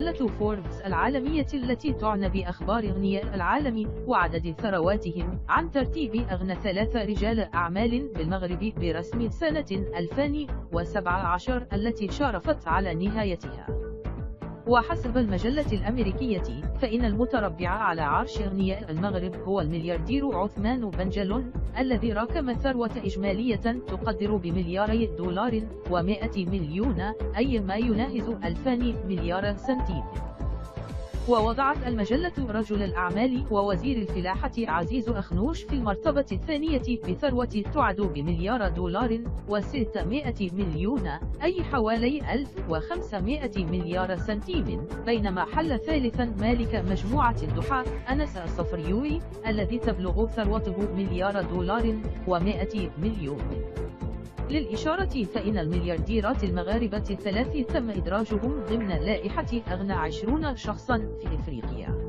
مجلة فوربس العالمية التي تعنى بأخبار أغنياء العالم وعدد ثرواتهم عن ترتيب أغنى 3 رجال أعمال بالمغرب برسم سنة 2017 التي شارفت على نهايتها. وحسب المجلة الأمريكية فإن المتربع على عرش أغنياء المغرب هو الملياردير عثمان بنجلون الذي راكم ثروة إجمالية تقدر بملياري دولار و100 مليون أي ما يناهز 2000 مليار سنتيم. ووضعت المجلة رجل الأعمال ووزير الفلاحة عزيز أخنوش في المرتبة الثانية بثروة تعد بمليار دولار و600 مليون أي حوالي 1500 مليار سنتيم، بينما حل ثالثا مالك مجموعة الضحى أنس الصفريوي الذي تبلغ ثروته مليار دولار و100 مليون. للإشارة فإن المليارديرات المغاربة الثلاث تم إدراجهم ضمن لائحة أغنى 20 شخصا في إفريقيا.